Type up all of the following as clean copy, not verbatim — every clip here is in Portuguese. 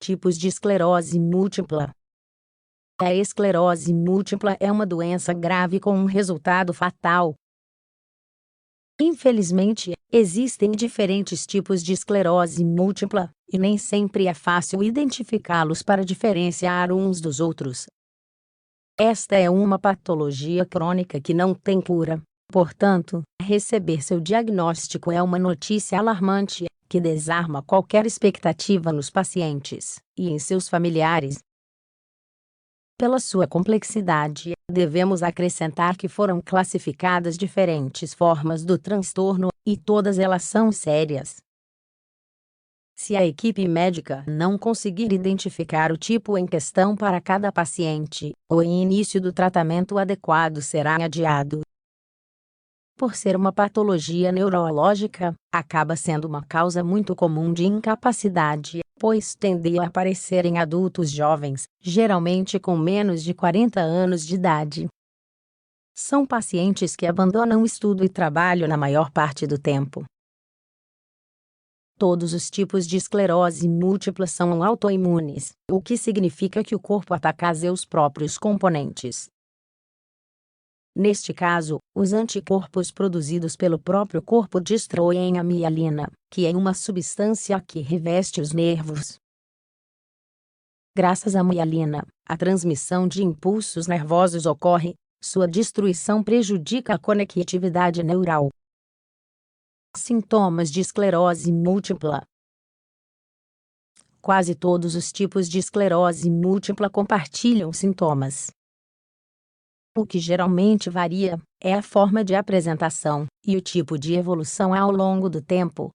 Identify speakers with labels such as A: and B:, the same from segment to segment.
A: Tipos de esclerose múltipla. A esclerose múltipla é uma doença grave com um resultado fatal. Infelizmente, existem diferentes tipos de esclerose múltipla, e nem sempre é fácil identificá-los para diferenciar uns dos outros. Esta é uma patologia crônica que não tem cura. Portanto, receber seu diagnóstico é uma notícia alarmante, que desarma qualquer expectativa nos pacientes e em seus familiares. Pela sua complexidade, devemos acrescentar que foram classificadas diferentes formas do transtorno, e todas elas são sérias. Se a equipe médica não conseguir identificar o tipo em questão para cada paciente, o início do tratamento adequado será adiado. Por ser uma patologia neurológica, acaba sendo uma causa muito comum de incapacidade, pois tende a aparecer em adultos jovens, geralmente com menos de 40 anos de idade. São pacientes que abandonam estudo e trabalho na maior parte do tempo. Todos os tipos de esclerose múltipla são autoimunes, o que significa que o corpo ataca seus próprios componentes. Neste caso, os anticorpos produzidos pelo próprio corpo destroem a mielina, que é uma substância que reveste os nervos. Graças à mielina, a transmissão de impulsos nervosos ocorre, sua destruição prejudica a conectividade neural. Sintomas de esclerose múltipla. Quase todos os tipos de esclerose múltipla compartilham sintomas. O que geralmente varia é a forma de apresentação e o tipo de evolução ao longo do tempo.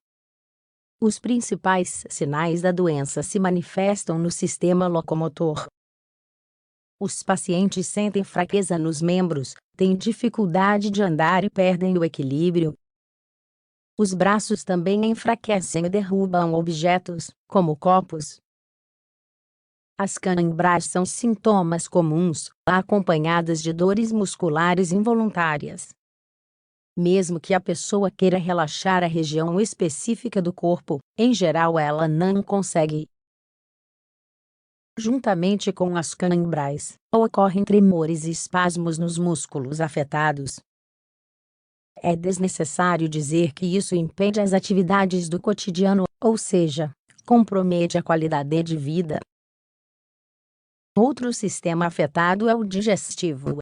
A: Os principais sinais da doença se manifestam no sistema locomotor. Os pacientes sentem fraqueza nos membros, têm dificuldade de andar e perdem o equilíbrio. Os braços também enfraquecem e derrubam objetos, como copos. As câimbras são sintomas comuns, acompanhadas de dores musculares involuntárias. Mesmo que a pessoa queira relaxar a região específica do corpo, em geral ela não consegue. Juntamente com as câimbras, ocorrem tremores e espasmos nos músculos afetados. É desnecessário dizer que isso impede as atividades do cotidiano, ou seja, compromete a qualidade de vida. Outro sistema afetado é o digestivo.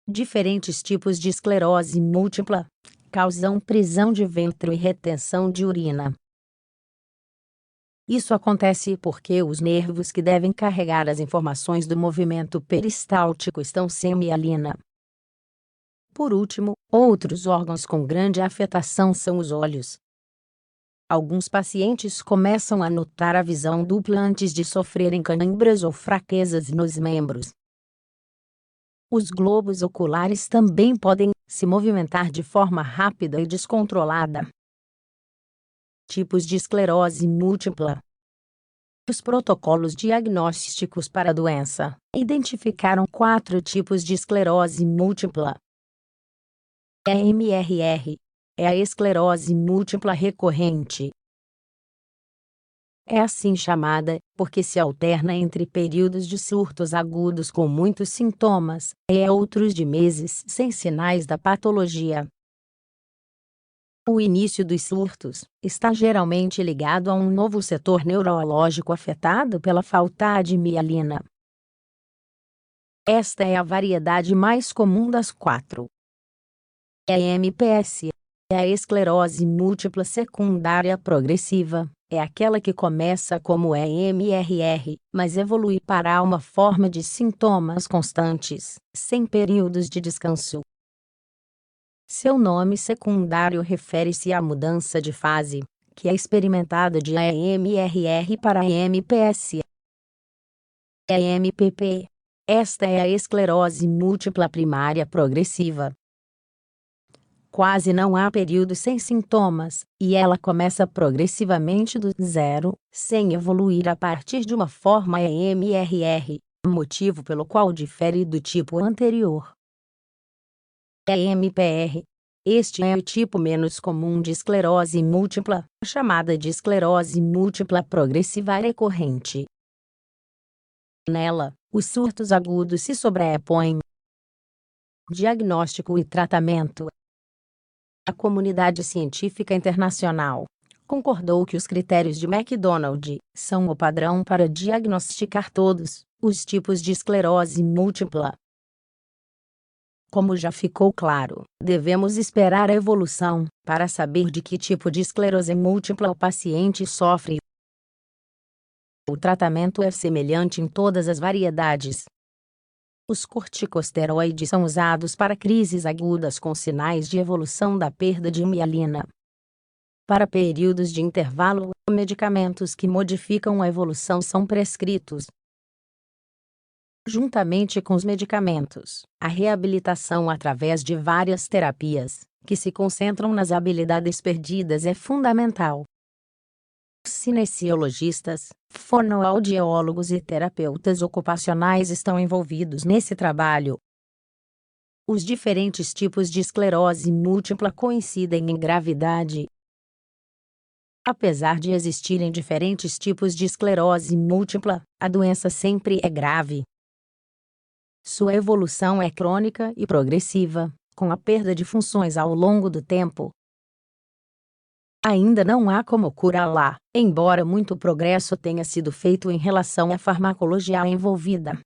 A: Diferentes tipos de esclerose múltipla causam prisão de ventre e retenção de urina. Isso acontece porque os nervos que devem carregar as informações do movimento peristáltico estão sem mielina. Por último, outros órgãos com grande afetação são os olhos. Alguns pacientes começam a notar a visão dupla antes de sofrerem câimbras ou fraquezas nos membros. Os globos oculares também podem se movimentar de forma rápida e descontrolada. Tipos de esclerose múltipla. Os protocolos diagnósticos para a doença identificaram 4 tipos de esclerose múltipla. EMRR é a esclerose múltipla recorrente. É assim chamada, porque se alterna entre períodos de surtos agudos com muitos sintomas, e outros de meses sem sinais da patologia. O início dos surtos está geralmente ligado a um novo setor neurológico afetado pela falta de mielina. Esta é a variedade mais comum das 4. EMPS é a esclerose múltipla secundária progressiva, é aquela que começa como EMRR, mas evolui para uma forma de sintomas constantes, sem períodos de descanso. Seu nome secundário refere-se à mudança de fase, que é experimentada de EMRR para EMPS. EMPP. Esta é a esclerose múltipla primária progressiva. Quase não há períodos sem sintomas, e ela começa progressivamente do zero, sem evoluir a partir de uma forma EMRR, motivo pelo qual difere do tipo anterior. EMPR Este é o tipo menos comum de esclerose múltipla, chamada de esclerose múltipla progressiva recorrente. Nela, os surtos agudos se sobrepõem. Diagnóstico e tratamento. A comunidade científica internacional concordou que os critérios de McDonald são o padrão para diagnosticar todos os tipos de esclerose múltipla. Como já ficou claro, devemos esperar a evolução para saber de que tipo de esclerose múltipla o paciente sofre. O tratamento é semelhante em todas as variedades. Os corticosteroides são usados para crises agudas com sinais de evolução da perda de mielina. Para períodos de intervalo, medicamentos que modificam a evolução são prescritos. Juntamente com os medicamentos, a reabilitação através de várias terapias, que se concentram nas habilidades perdidas, é fundamental. Cinesiologistas, fonoaudiólogos e terapeutas ocupacionais estão envolvidos nesse trabalho. Os diferentes tipos de esclerose múltipla coincidem em gravidade. Apesar de existirem diferentes tipos de esclerose múltipla, a doença sempre é grave. Sua evolução é crônica e progressiva, com a perda de funções ao longo do tempo. Ainda não há como curá-la, embora muito progresso tenha sido feito em relação à farmacologia envolvida.